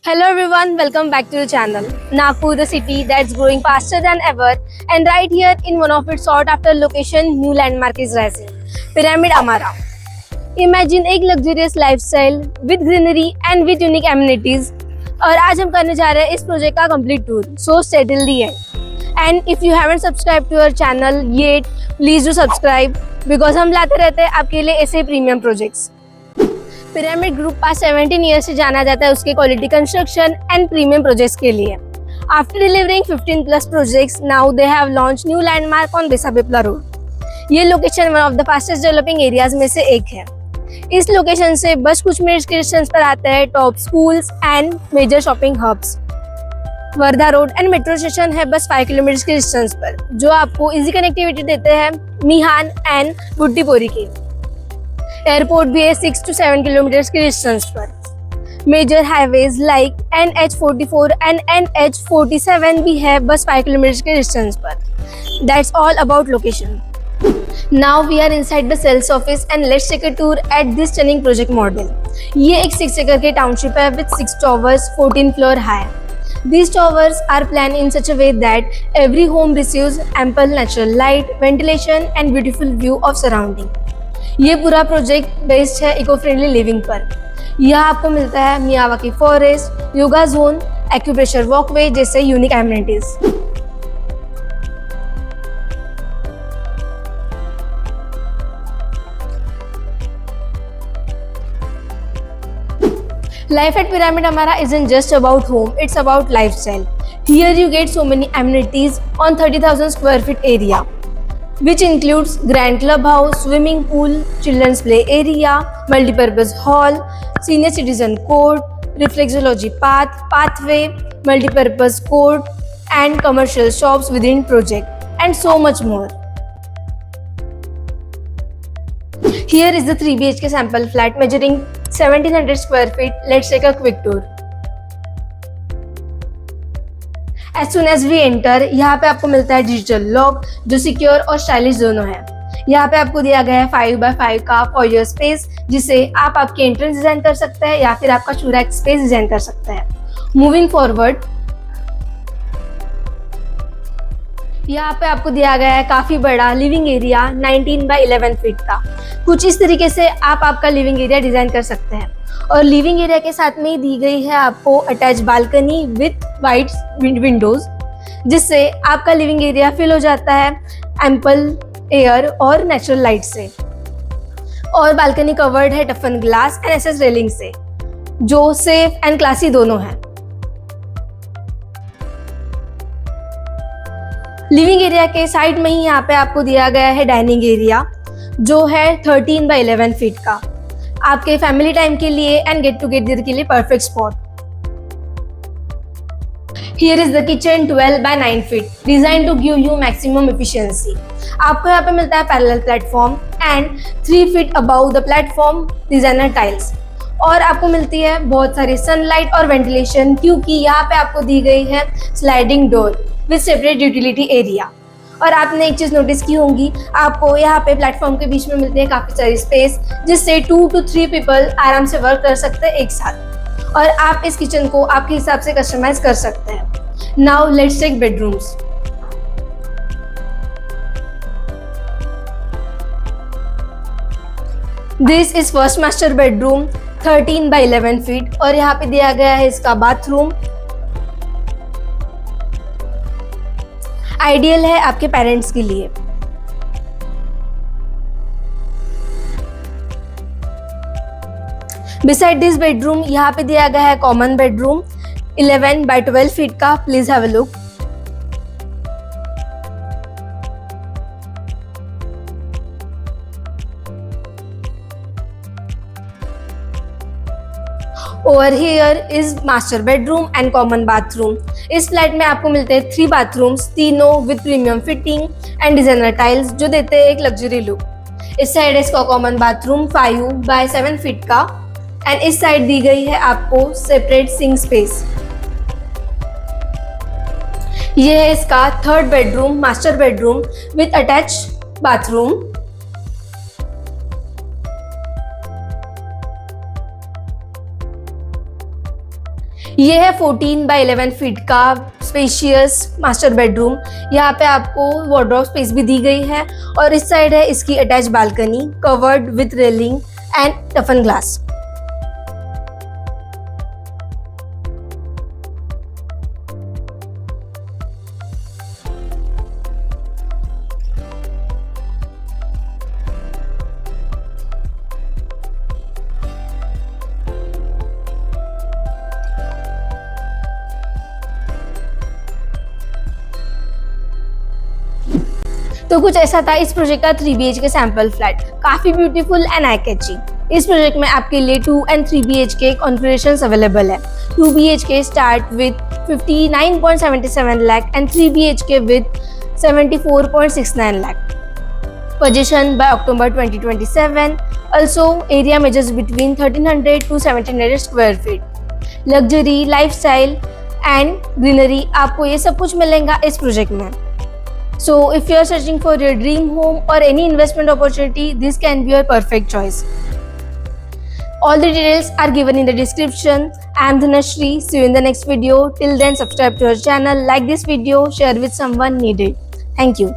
Hello everyone, welcome back to the channel. Nagpur, the city that's growing faster than ever, and right here in one of its sought after location, new landmark is rising, Pyramid Amara. Imagine एक luxurious lifestyle with greenery and with unique amenities. और आज हम करने जा रहे हैं इस project का complete tour. So stay till the end. And if you haven't subscribed to our channel yet, please do subscribe because हम लाते रहते हैं आपके लिए ऐसे प्रीमियम प्रोजेक्ट्स. पिरामिड ग्रुप पास 17 ईयर से जाना जाता है उसके quality construction and premium projects के लिए. After delivering 15 plus projects, now they have launch new landmark on बिसाबिप्ला रोड. ये location one of the fastest developing areas में से एक है. इस लोकेशन से बस कुछ मिनट्स के डिस्टेंस पर आते हैं top schools and major shopping hubs. Wardha road and metro station है बस 5 किलोमीटर के डिस्टेंस पर, जो आपको इजी कनेक्टिविटी देते हैं मिहान एंड बुट्टीपोरी की. एयरपोर्ट भी है 6 to 7 किलोमीटर के डिस्टेंस पर. Major highways like NH44 and NH47 भी है बस 5 किलोमीटर के डिस्टेंस पर. That's all about location. Now we are inside the sales office and let's take a tour at this stunning project model. ये एक 6 एकड़ के टाउनशिप है with 6 towers 14 floor high. These towers are planned in such a way that every home receives ample natural light, ventilation and beautiful view of surrounding. ये पूरा project based है eco friendly living पर. यहाँ आपको मिलता है Miyawaki forest, yoga zone, acupressure walkway जैसे unique amenities. Life at Pyramid Amara isn't just about home, it's about lifestyle. Here you get so many amenities on 30,000 square feet area, which includes grand clubhouse, swimming pool, children's play area, multipurpose hall, senior citizen court, reflexology pathway, multipurpose court, and commercial shops within project, and so much more. Here is the 3 BHK sample flat measuring 1700 square feet. Let's take a quick tour. As soon as we enter, यहाँ पे आपको मिलता है digital lock जो secure और stylish दोनों है. यहाँ पे आपको दिया गया है 5x5 का फॉयर स्पेस, जिसे आप आपके एंट्रेंस डिजाइन कर सकते हैं या फिर आपका शूरैक स्पेस डिजाइन कर सकते हैं. मूविंग फॉरवर्ड, यहाँ पे आपको दिया गया है काफी बड़ा लिविंग एरिया 19 by 11 फीट का. कुछ इस तरीके से आप आपका लिविंग एरिया डिजाइन कर सकते हैं. और लिविंग एरिया के साथ में ही दी गई है आपको attach balcony with wide Windows, जिससे आपका लिविंग एरिया फिल हो जाता है एम्पल एयर और नेचुरल लाइट से. और बालकनी कवर्ड है टफन ग्लास एंड एसएस रेलिंग से, जो सेफ एंड क्लासी दोनों है. लिविंग एरिया के साइड में ही यहाँ पे आपको दिया गया है डाइनिंग एरिया, जो है 13 by 11 फीट का. आपके फैमिली टाइम के लिए एंड गेट टुगेदर के लिए perfect spot. Here is the kitchen 12 by 9 feet, design to give you maximum efficiency. आपको यहाँ पे मिलता है parallel platform and 3 feet above the platform designer tiles. और आपको मिलती है बहुत सारी सनलाइट और वेंटिलेशन, क्योंकि यहाँ पे आपको दी गई है sliding door with separate utility area. और आपने एक चीज नोटिस की होंगी, आपको यहाँ पे प्लेटफॉर्म के बीच में मिलती है काफी सारी स्पेस, जिससे 2 to 3 पीपल आराम से वर्क कर सकते हैं एक साथ. और आप इस किचन को आपके हिसाब से कस्टमाइज कर सकते हैं. Now let's take bedrooms. This is first master bedroom 13 by 11 feet. और यहाँ पे दिया गया है इसका बाथरूम. आइडियल है आपके पेरेंट्स के लिए. बिसाइड दिस बेडरूम यहाँ पे दिया गया है कॉमन बेडरूम 11 by 12 फीट का. Please have a look. Over here is master bedroom and common bathroom. इस फ्लैट में आपको मिलते हैं 3 बाथरूम्स, तीनों with premium fitting and designer tiles, जो देते हैं एक लग्जरी लुक. इस साइड इसका कॉमन बाथरूम 5 by 7 फीट का एंड इस साइड दी गई है आपको सेपरेट सिंक स्पेस. ये है इसका third bedroom, master bedroom with attach bathroom. ये है 14 बाई 11 फीट का स्पेशियस मास्टर बेडरूम। यहाँ पे आपको वार्डरोब स्पेस भी दी गई है और इस साइड है इसकी attach balcony covered with railing and टफन glass. तो कुछ ऐसा था इस प्रोजेक्ट का 3 BHK सैंपल फ्लैट, काफी ब्यूटीफुल एंड आई कैची। इस प्रोजेक्ट में आपके लिए 2 and 3 BHK कॉन्फ़िगरेशंस अवेलेबल है। 2 BHK start with 59.77 lakh and 3 BHK with 74.69 lakh. Possession by October 2027. Also, area measures between 1300 to 1700 square feet. Luxury, lifestyle and greenery आपको ये सब कुछ मिलेगा इस प्रोजेक्ट में। So, if you are searching for your dream home or any investment opportunity, this can be your perfect choice. All the details are given in the description. I am Dhanashri. See you in the next video. Till then, subscribe to our channel, like this video, share with someone needed. Thank you.